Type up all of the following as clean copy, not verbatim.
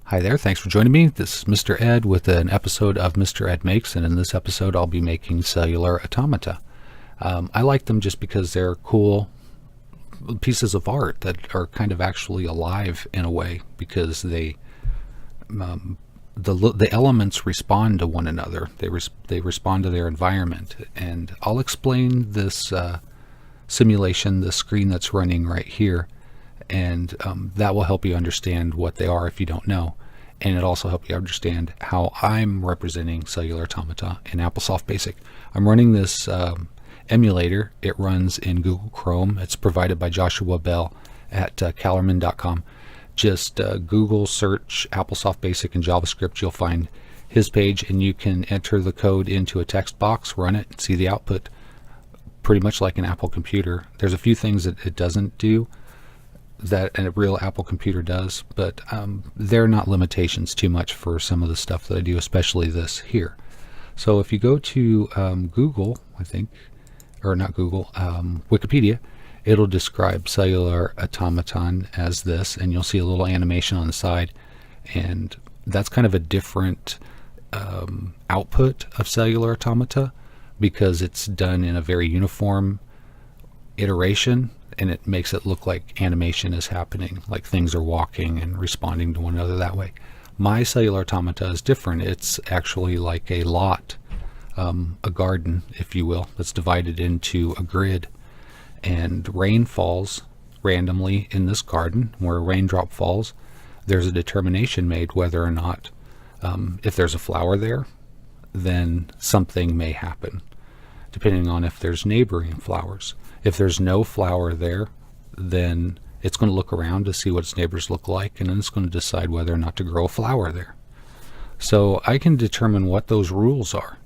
Hi there, thanks for joining me. This is Mr. Ed with an episode of Mr. Ed Makes, and in this episode I'll be making cellular automata. I like them just because they're cool pieces of art that are kind of actually alive in a way, because the elements respond to one another. They respond to their environment, and I'll explain this simulation, the screen that's running right here, and that will help you understand what they are if you don't know, and it'll also help you understand how I'm representing cellular automata in Applesoft Basic. I'm running this emulator. It runs in Google Chrome. It's provided by Joshua Bell at callerman.com. Just Google search Applesoft Basic and JavaScript. You'll find his page, and you can enter the code into a text box, run it, and see the output pretty much like an Apple computer. There's a few things that it doesn't do that a real Apple computer does, but they're not limitations too much for some of the stuff that I do, especially this here. So if you go to Google, I think, or not Google, Wikipedia, it'll describe cellular automaton as this, and you'll see a little animation on the side, and that's kind of a different output of cellular automata, because it's done in a very uniform iteration, and it makes it look like animation is happening, like things are walking and responding to one another that way. My cellular automata is different. It's actually like a lot, a garden, if you will, that's divided into a grid, and rain falls randomly in this garden. Where a raindrop falls, there's a determination made whether or not, if there's a flower there, then something may happen, depending on if there's neighboring flowers. If there's no flower there, then it's going to look around to see what its neighbors look like, and then it's going to decide whether or not to grow a flower there. So I can determine what those rules are,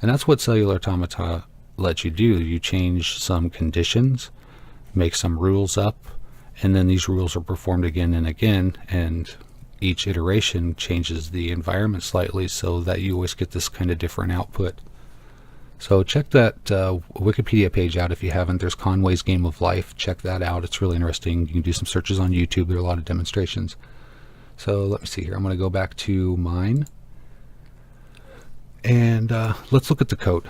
and that's what cellular automata lets you do. You change some conditions, make some rules up, and then these rules are performed again and again, and each iteration changes the environment slightly so that you always get this kind of different output. So check that Wikipedia page out if you haven't. There's Conway's Game of Life. Check that out. It's really interesting. You can do some searches on YouTube. There are a lot of demonstrations. So let me see here. I'm going to go back to mine, and let's look at the code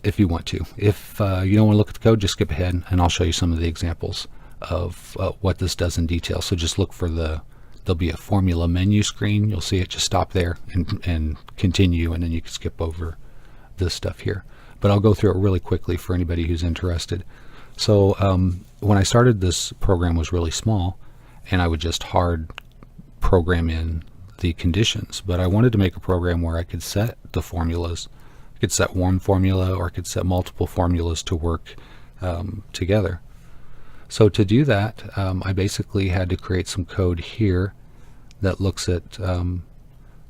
if you want to. If you don't want to look at the code, just skip ahead, and I'll show you some of the examples of what this does in detail. So just look for there'll be a formula menu screen. You'll see it. Just stop there and continue, and then you can skip over this stuff here, but I'll go through it really quickly for anybody who's interested. So when I started, this program was really small, and I would just hard program in the conditions, but I wanted to make a program where I could set the formulas. I could set one formula, or I could set multiple formulas to work together. So to do that, I basically had to create some code here that looks at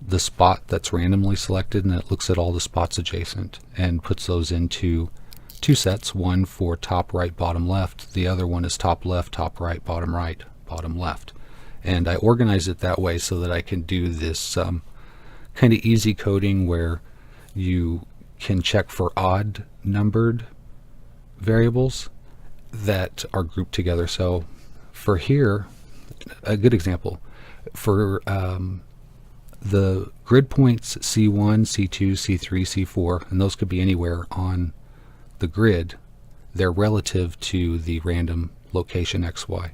the spot that's randomly selected, and it looks at all the spots adjacent and puts those into two sets, one for top right, bottom left. The other one is top left, top right, bottom left. And I organize it that way so that I can do this kind of easy coding where you can check for odd numbered variables that are grouped together. So for here, a good example, for the grid points C1, C2, C3, C4, and those could be anywhere on the grid, they're relative to the random location XY.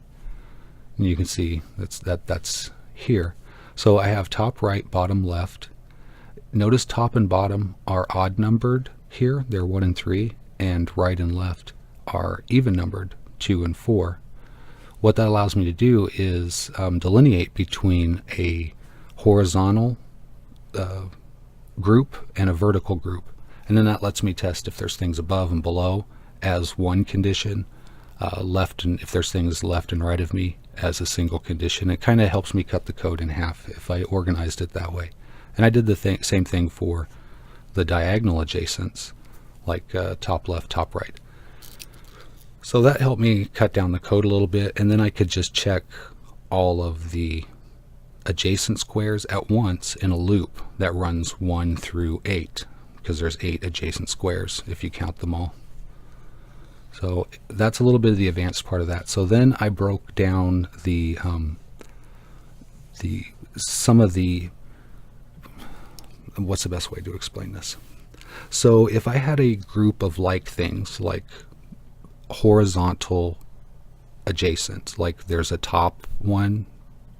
And you can see that's here. So I have top right, bottom left. Notice top and bottom are odd numbered here. They're 1 and 3, and right and left are even numbered, 2 and 4. What that allows me to do is delineate between a horizontal group and a vertical group, and then that lets me test if there's things above and below as one condition, left, and if there's things left and right of me as a single condition. It kind of helps me cut the code in half if I organized it that way. And I did the same thing for the diagonal adjacents, like top left, top right. So that helped me cut down the code a little bit, and then I could just check all of the adjacent squares at once in a loop that runs 1 through 8, because there's 8 adjacent squares if you count them all. So that's a little bit of the advanced part of that. So then I broke down the some of the, what's the best way to explain this? So if I had a group of like things, like horizontal adjacent, like there's a top one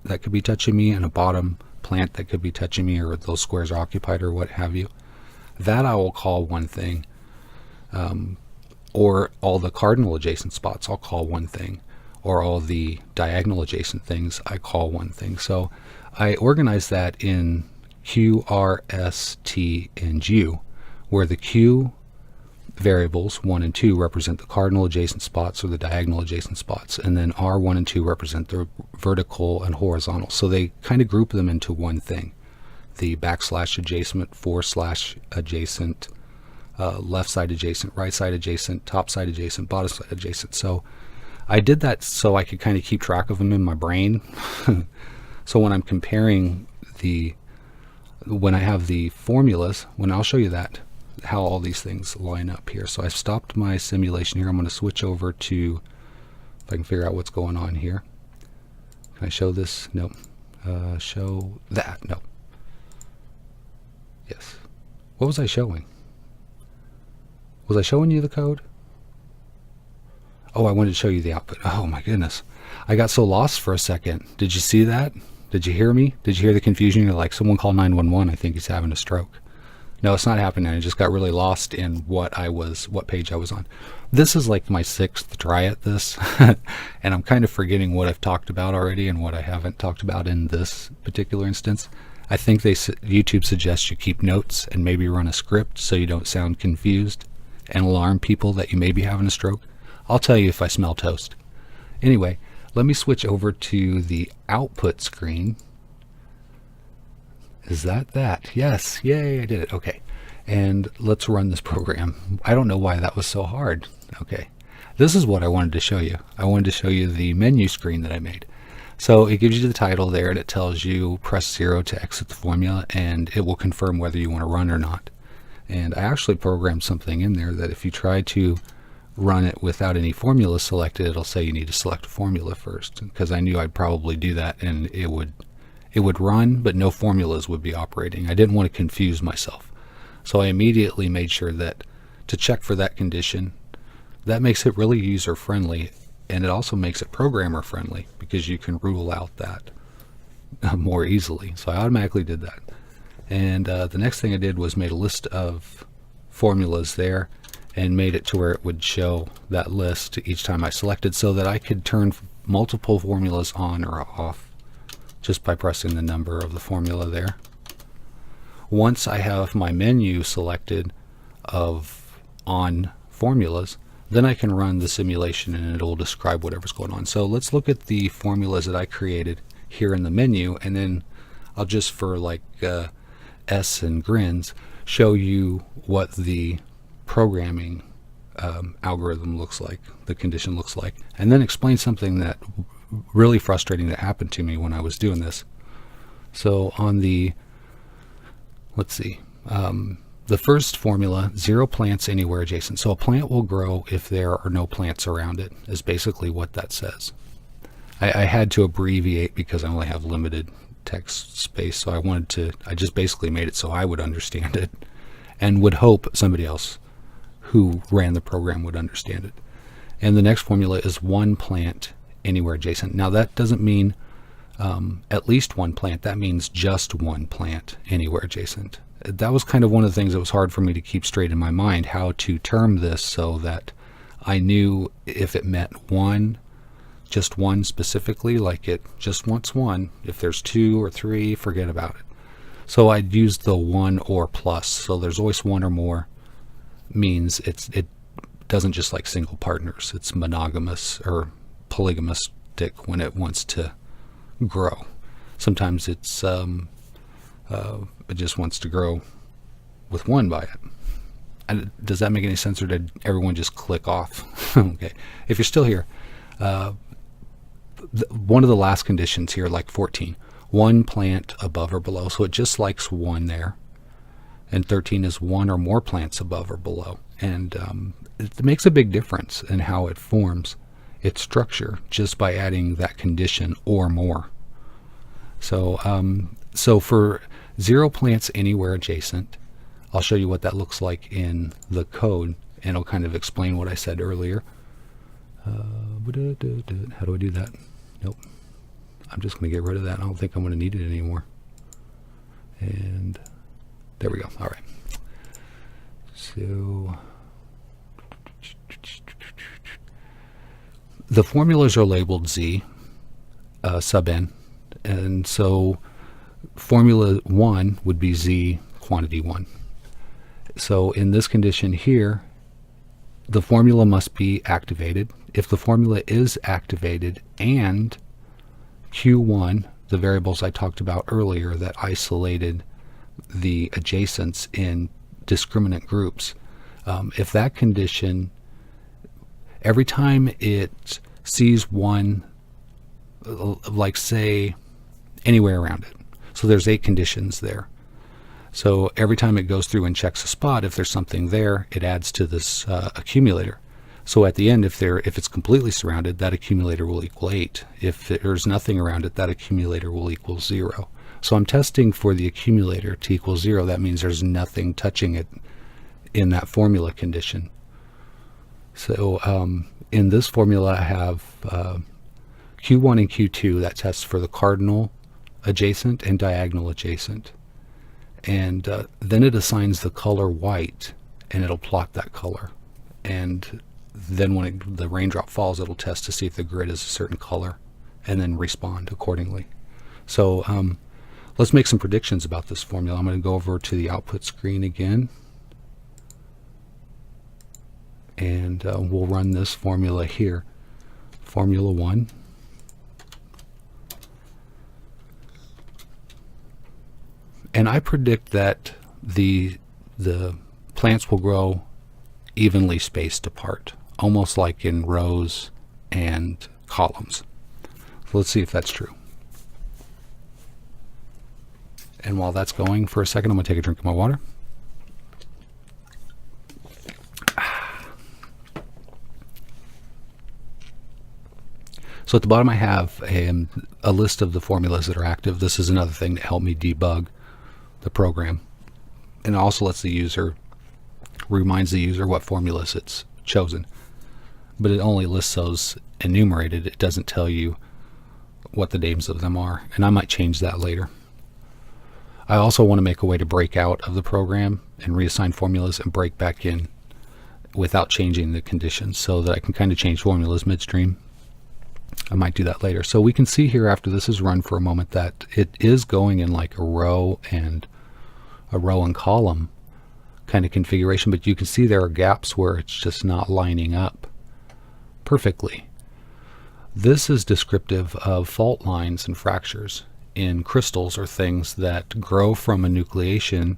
that could be touching me and a bottom plant that could be touching me, or those squares are occupied or what have you, that I will call one thing. Or all the cardinal adjacent spots I'll call one thing, or all the diagonal adjacent things I call one thing. So I organize that in Q, R, S, T, and U, where the Q variables 1 and 2 represent the cardinal adjacent spots or the diagonal adjacent spots, and then R1 and 2 represent the vertical and horizontal. So they kind of group them into one thing: the backslash adjacent, / adjacent, left side adjacent, right side adjacent, top side adjacent, bottom side adjacent. So I did that so I could kind of keep track of them in my brain. So when I'm comparing when I have the formulas, I'll show you that, how all these things line up here. So I've stopped my simulation here. I'm going to switch over to, if I can figure out what's going on here. Can I show this? No. Show that? No. Yes. What was I showing? Was I showing you the code? Oh, I wanted to show you the output. Oh my goodness. I got so lost for a second. Did you see that? Did you hear me? Did you hear the confusion? You're like, someone call 911. I think he's having a stroke. No, it's not happening. I just got really lost in what page I was on. This is like my 6th try at this. And I'm kind of forgetting what I've talked about already and what I haven't talked about in this particular instance. I think YouTube suggests you keep notes and maybe run a script so you don't sound confused and alarm people that you may be having a stroke. I'll tell you if I smell toast. Anyway, let me switch over to the output screen. Is that? Yes. Yay, I did it. Okay. And let's run this program. I don't know why that was so hard. Okay. This is what I wanted to show you. I wanted to show you the menu screen that I made. So it gives you the title there, and it tells you press 0 to exit the formula, and it will confirm whether you want to run or not. And I actually programmed something in there that if you try to run it without any formula selected, it'll say you need to select a formula first, because I knew I'd probably do that and it would run, but no formulas would be operating. I didn't want to confuse myself. So I immediately made sure that to check for that condition. That makes it really user friendly, and it also makes it programmer friendly because you can rule out that more easily. So I automatically did that. And the next thing I did was made a list of formulas there and made it to where it would show that list each time I selected, so that I could turn multiple formulas on or off just by pressing the number of the formula there. Once I have my menu selected of on formulas, then I can run the simulation and it'll describe whatever's going on. So let's look at the formulas that I created here in the menu, and then I'll just, for like S and grins, show you what the programming algorithm looks like, the condition looks like, and then explain something that really frustrating that happened to me when I was doing this. So on the, let's see, the first formula, 0 plants anywhere adjacent. So a plant will grow if there are no plants around it, is basically what that says. I had to abbreviate because I only have limited text space, so I just basically made it so I would understand it and would hope somebody else who ran the program would understand it. And the next formula is 1 plant anywhere adjacent. Now that doesn't mean at least 1 plant, that means just 1 plant anywhere adjacent. That was kind of one of the things that was hard for me to keep straight in my mind, how to term this so that I knew if it meant just one specifically, like it just wants 1. If there's 2 or 3, forget about it. So I'd use the 1 or plus. So there's always 1 or more, means it doesn't just like single partners. It's monogamous or polygamistic when it wants to grow. Sometimes it's it just wants to grow with 1 by it. And does that make any sense, or did everyone just click off? Okay, if you're still here, one of the last conditions here, like 14, 1 plant above or below, so it just likes 1 there, and 13 is 1 or more plants above or below, and it makes a big difference in how it forms its structure just by adding that condition or more. So for 0 plants anywhere adjacent, I'll show you what that looks like in the code, and it'll kind of explain what I said earlier. How do I do that? Nope. I'm just going to get rid of that. I don't think I'm going to need it anymore. And there we go. All right. So the formulas are labeled Z sub n, and so formula 1 would be Z quantity 1. So in this condition here, the formula must be activated. If the formula is activated and Q1, the variables I talked about earlier that isolated the adjacents in discriminant groups, if that condition, every time it sees one, like say anywhere around it, so there's 8 conditions there. So every time it goes through and checks a spot, if there's something there, it adds to this accumulator. So at the end, if it's completely surrounded, that accumulator will equal 8. If there's nothing around it, that accumulator will equal 0. So I'm testing for the accumulator to equal 0. That means there's nothing touching it in that formula condition. So in this formula, I have Q1 and Q2 that tests for the cardinal adjacent and diagonal adjacent. And then it assigns the color white, and it'll plot that color. And then when the raindrop falls, it'll test to see if the grid is a certain color, and then respond accordingly. So let's make some predictions about this formula. I'm going to go over to the output screen again, and we'll run this formula here, formula 1. And I predict that the plants will grow evenly spaced apart, almost like in rows and columns. So let's see if that's true. And while that's going for a second, I'm going to take a drink of my water. So at the bottom I have a list of the formulas that are active. This is another thing to help me debug the program, and it also reminds the user what formulas it's chosen, but it only lists those enumerated. It doesn't tell you what the names of them are, and I might change that later. I also want to make a way to break out of the program and reassign formulas and break back in without changing the conditions, so that I can kind of change formulas midstream. I might do that later. So we can see here after this is run for a moment that it is going in like a row and column kind of configuration, but you can see there are gaps where it's just not lining up perfectly. This is descriptive of fault lines and fractures in crystals, or things that grow from enucleation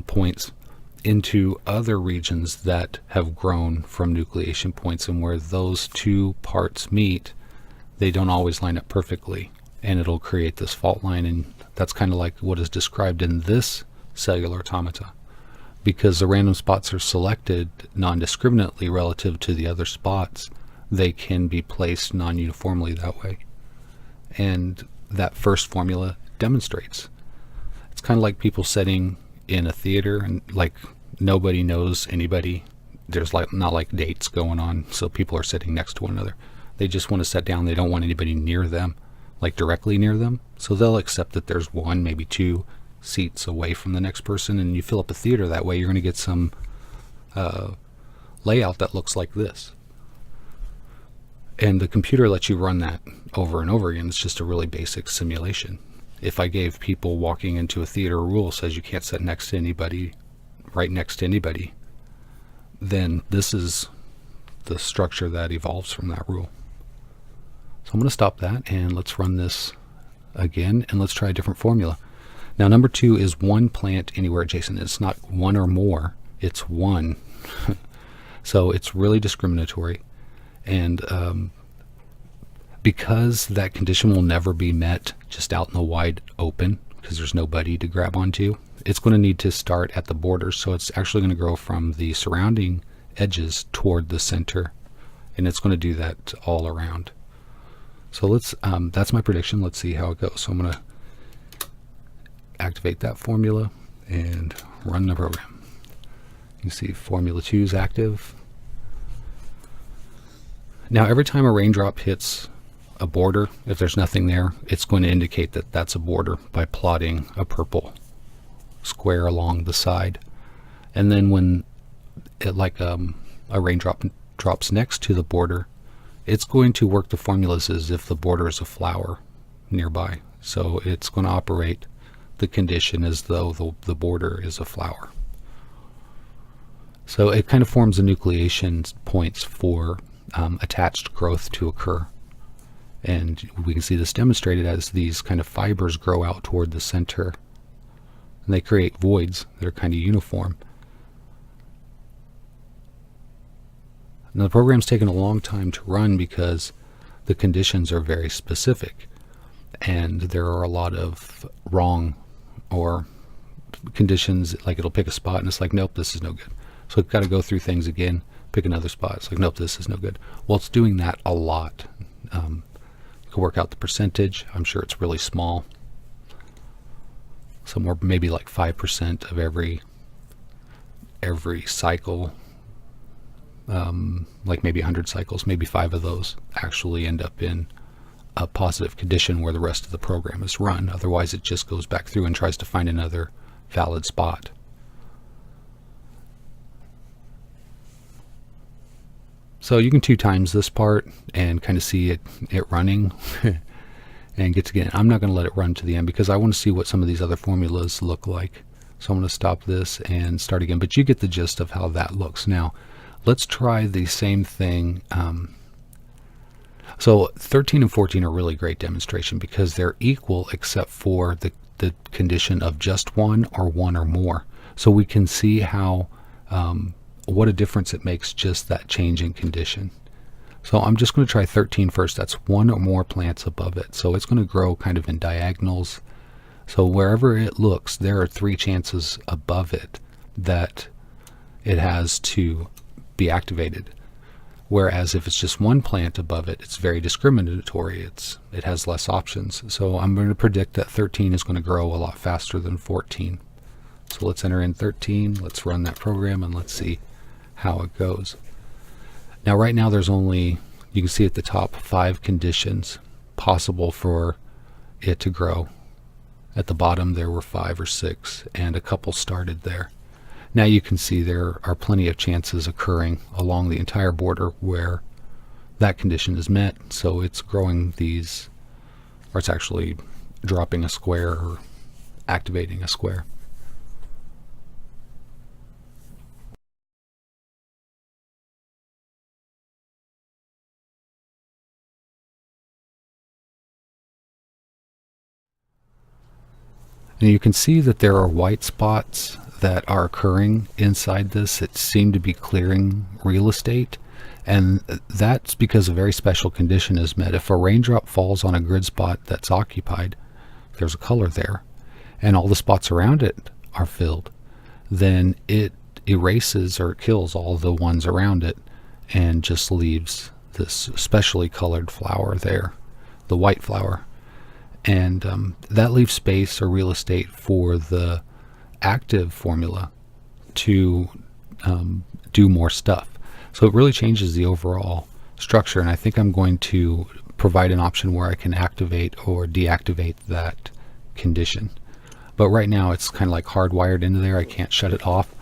points into other regions that have grown from nucleation points, and where those two parts meet, they don't always line up perfectly, and it'll create this fault line. And that's kind of like what is described in this cellular automata, because the random spots are selected non-discriminately relative to the other spots. They can be placed non-uniformly that way, and that first formula demonstrates. It's kind of like people sitting in a theater and like nobody knows anybody. There's not like dates going on, so people are sitting next to one another. They just want to sit down. They don't want anybody near them, like directly near them. So they'll accept that there's one, maybe 2 seats away from the next person, and you fill up a theater that way. You're going to get some layout that looks like this. And the computer lets you run that over and over again. It's just a really basic simulation. If I gave people walking into a theater a rule says you can't sit next to anybody, right next to anybody, then this is the structure that evolves from that rule. So I'm going to stop that, and let's run this again, and let's try a different formula. Now number 2 is 1 plant anywhere adjacent. It's not 1 or more, it's 1. So it's really discriminatory, and because that condition will never be met just out in the wide open, because there's nobody to grab onto, it's going to need to start at the borders. So it's actually going to grow from the surrounding edges toward the center, and it's going to do that all around. So let's that's my prediction. Let's see how it goes. So I'm going to activate that formula and run the program. You can see formula 2 is active. Now every time a raindrop hits a border, if there's nothing there, it's going to indicate that that's a border by plotting a purple square along the side. And then when it, like a raindrop drops next to the border, it's going to work the formulas as if the border is a flower nearby. So it's going to operate the condition as though the border is a flower. So it kind of forms the nucleation points for attached growth to occur. And we can see this demonstrated as these kind of fibers grow out toward the center. And they create voids that are kind of uniform. Now the program's taken a long time to run because the conditions are very specific. And there are a lot of wrong or conditions, like it'll pick a spot and it's like, nope, this is no good. So it's got to go through things again, pick another spot. It's like, nope, this is no good. Well, it's doing that a lot. You can work out the percentage. I'm sure it's really small. Somewhere maybe like 5% of every cycle, like maybe 100 cycles, maybe 5 of those actually end up in a positive condition where the rest of the program is run. Otherwise, it just goes back through and tries to find another valid spot. So you can 2 times this part and kind of see it running and get to get. I'm not going to let it run to the end because I want to see what some of these other formulas look like. So I'm going to stop this and start again. But you get the gist of how that looks. Now, let's try the same thing. So 13 and 14 are really great demonstration because they're equal except for the condition of just one or more. So we can see how what a difference it makes, just that change in condition. So I'm just going to try 13 first. That's 1 or more plants above it. So it's going to grow kind of in diagonals. So wherever it looks, there are 3 chances above it that it has to be activated. Whereas if it's just 1 plant above it, it's very discriminatory. It has less options. So I'm going to predict that 13 is going to grow a lot faster than 14. So let's enter in 13. Let's run that program and let's see how it goes. Now right now there's only, you can see at the top, 5 conditions possible for it to grow. At the bottom there were 5 or 6 and a couple started there. Now you can see there are plenty of chances occurring along the entire border where that condition is met. So it's growing these, or it's actually dropping a square or activating a square. And you can see that there are white spots that are occurring inside this that seem to be clearing real estate. And that's because a very special condition is met. If a raindrop falls on a grid spot that's occupied, there's a color there, and all the spots around it are filled, then it erases or kills all the ones around it and just leaves this specially colored flower there, the white flower. And that leaves space or real estate for the active formula to do more stuff. So it really changes the overall structure, and I think I'm going to provide an option where I can activate or deactivate that condition. But right now it's kind of like hardwired into there. I can't shut it off.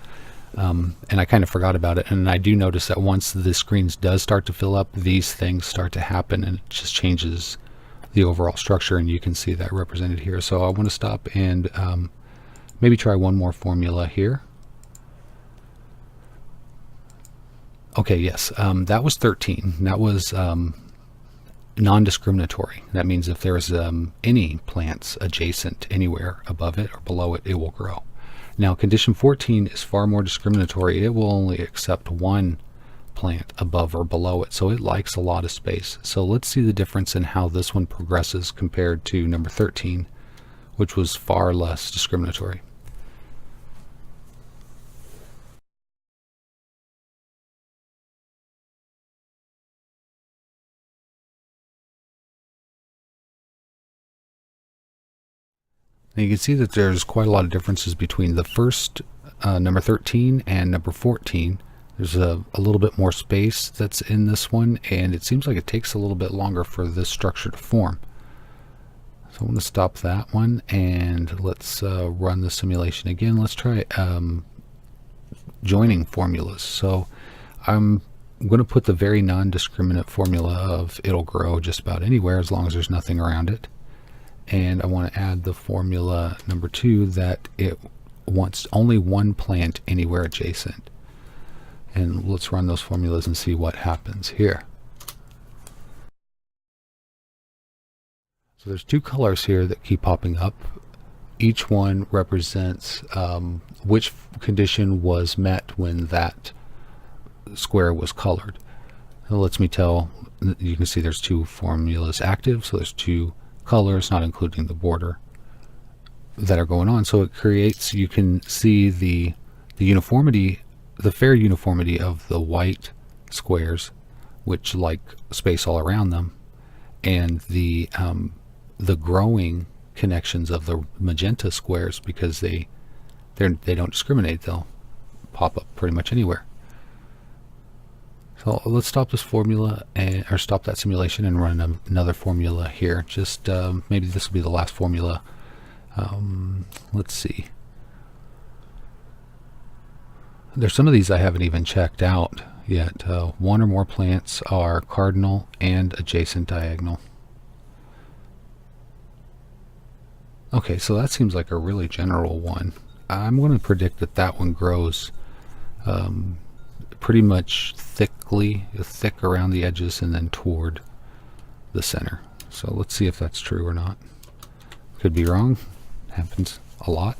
And I kind of forgot about it. And I do notice that once the screens does start to fill up, these things start to happen, and it just changes the overall structure, and you can see that represented here. So I want to stop and maybe try one more formula here. Okay, yes, that was 13. That was non-discriminatory. That means if there's any plants adjacent anywhere above it or below it, it will grow. Now condition 14 is far more discriminatory. It will only accept 1 plant above or below it, so it likes a lot of space. So let's see the difference in how this one progresses compared to number 13, which was far less discriminatory. And you can see that there's quite a lot of differences between the first number 13 and number 14. There's a little bit more space that's in this one, and it seems like it takes a little bit longer for this structure to form. So I'm going to stop that one, and let's run the simulation again. Let's try joining formulas. So I'm going to put the very non-discriminant formula of it'll grow just about anywhere as long as there's nothing around it. And I want to add the formula number 2 that it wants only one plant anywhere adjacent. And let's run those formulas and see what happens here. So there's 2 colors here that keep popping up. Each one represents which condition was met when that square was colored. It lets me tell, you can see there's 2 formulas active, so there's 2 colors, not including the border, that are going on. So it creates, you can see the uniformity, the fair uniformity of the white squares, which like space all around them, and the growing connections of the magenta squares, because they don't discriminate. They'll pop up pretty much anywhere. So let's stop this formula or stop that simulation and run another formula here. Just maybe this will be the last formula. Let's see. There's some of these I haven't even checked out yet. 1 or more plants are cardinal and adjacent diagonal. Okay, so that seems like a really general one. I'm going to predict that that one grows pretty much thick around the edges and then toward the center. So let's see if that's true or not. Could be wrong. Happens a lot.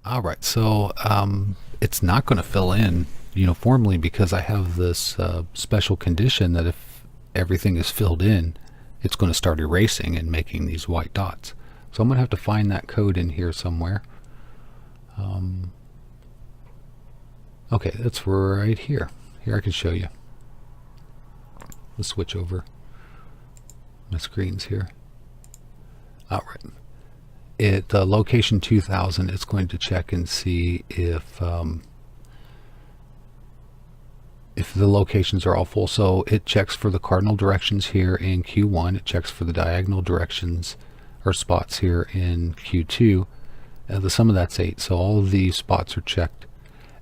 Alright, so it's not going to fill in uniformly because I have this special condition that if everything is filled in, it's going to start erasing and making these white dots. So I'm going to have to find that code in here somewhere. Okay, that's right here. Here I can show you. Let's switch over my screens here. Alright. At location 2000, it's going to check and see if the locations are all full. So it checks for the cardinal directions here in Q1. It checks for the diagonal directions or spots here in Q2. The sum of that's 8. So all of these spots are checked.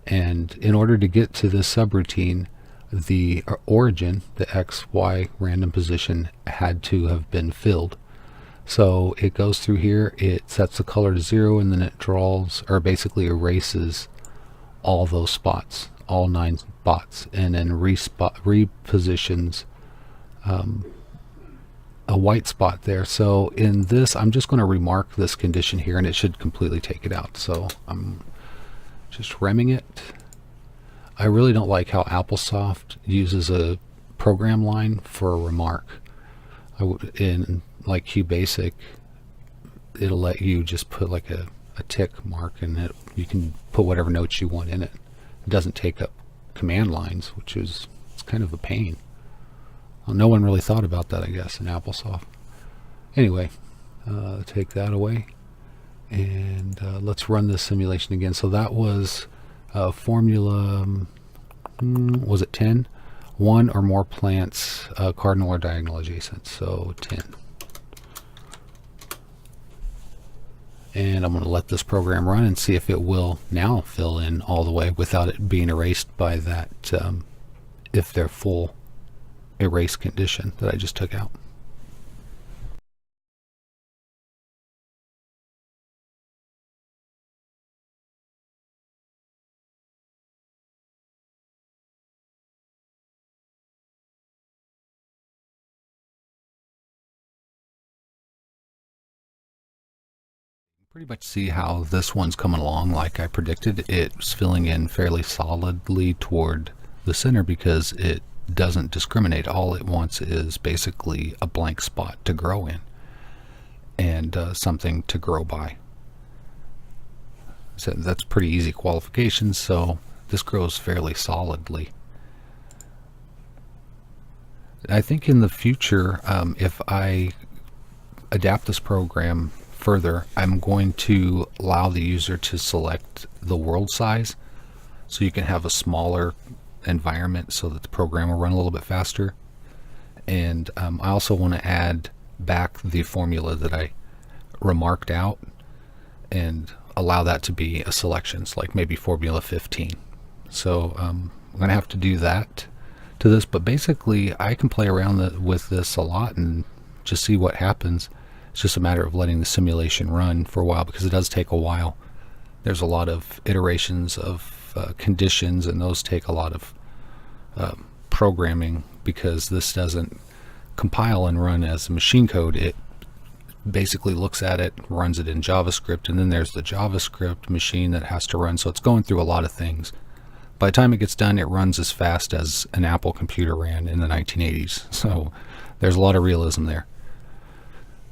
And in order to get to this subroutine, the origin, the X, Y random position, had to have been filled. So it goes through here, it sets the color to 0, and then it draws, or basically erases all those spots, all 9 spots, and then repositions a white spot there. So in this, I'm just going to remark this condition here, and it should completely take it out. So I'm just remming it. I really don't like how Applesoft uses a program line for a remark. In like QBasic, it'll let you just put like a tick mark, and you can put whatever notes you want in it. It doesn't take up command lines, which is it's kind of a pain. Well, no one really thought about that, I guess, in Applesoft. Anyway, take that away, and let's run this simulation again. So that was formula, was it 10? 1 or more plants, cardinal or diagonal adjacent, so 10. And I'm going to let this program run and see if it will now fill in all the way without it being erased by that, if they're full erase condition that I just took out. Pretty much see how this one's coming along like I predicted. It's filling in fairly solidly toward the center because it doesn't discriminate. All it wants is basically a blank spot to grow in and something to grow by. So that's pretty easy qualification, so this grows fairly solidly. I think in the future, if I adapt this program further, I'm going to allow the user to select the world size, so you can have a smaller environment so that the program will run a little bit faster. And I also want to add back the formula that I remarked out and allow that to be a selections, like maybe formula 15. So I'm going to have to do that to this, but basically I can play around with this a lot and just see what happens. It's just a matter of letting the simulation run for a while, because it does take a while. There's a lot of iterations of conditions, and those take a lot of programming, because this doesn't compile and run as machine code. It basically looks at it, runs it in JavaScript, and then there's the JavaScript machine that has to run. So it's going through a lot of things. By the time it gets done, it runs as fast as an Apple computer ran in the 1980s. So there's a lot of realism there.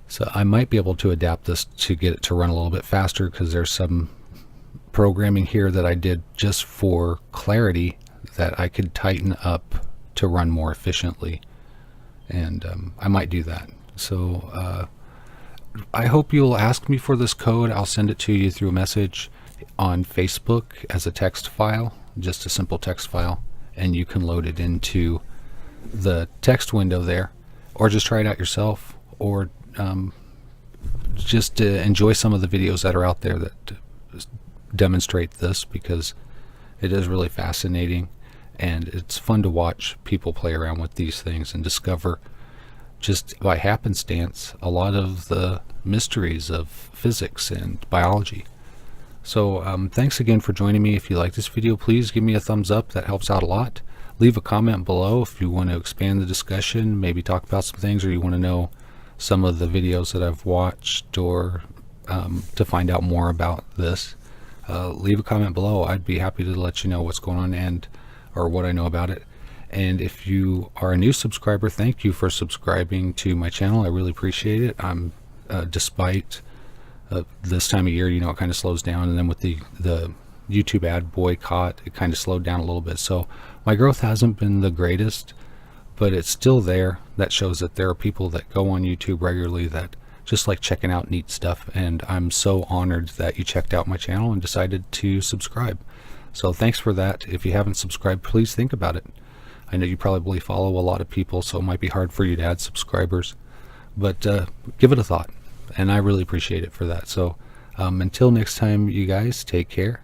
So I might be able to adapt this to get it to run a little bit faster, because there's some programming here that I did just for clarity that I could tighten up to run more efficiently. And I might do that. So I hope you'll ask me for this code. I'll send it to you through a message on Facebook as a text file, just a simple text file, and you can load it into the text window there, or just try it out yourself, or just enjoy some of the videos that are out there that demonstrate this, because it is really fascinating and it's fun to watch people play around with these things and discover, just by happenstance, a lot of the mysteries of physics and biology. So thanks again for joining me. If you like this video, please give me a thumbs up. That helps out a lot. Leave a comment below if you want to expand the discussion, maybe talk about some things, or you want to know some of the videos that I've watched, or to find out more about this. Leave a comment below. I'd be happy to let you know what's going on or what I know about it. And if you are a new subscriber, thank you for subscribing to my channel. I really appreciate it. I'm despite this time of year, it kind of slows down, and then with the YouTube ad boycott, it kind of slowed down a little bit. So my growth hasn't been the greatest, but it's still there. That shows that there are people that go on YouTube regularly that just like checking out neat stuff, and I'm so honored that you checked out my channel and decided to subscribe. So thanks for that. If you haven't subscribed, please think about it. I know you probably follow a lot of people, so it might be hard for you to add subscribers, but give it a thought, and I really appreciate it for that. So until next time, you guys, take care.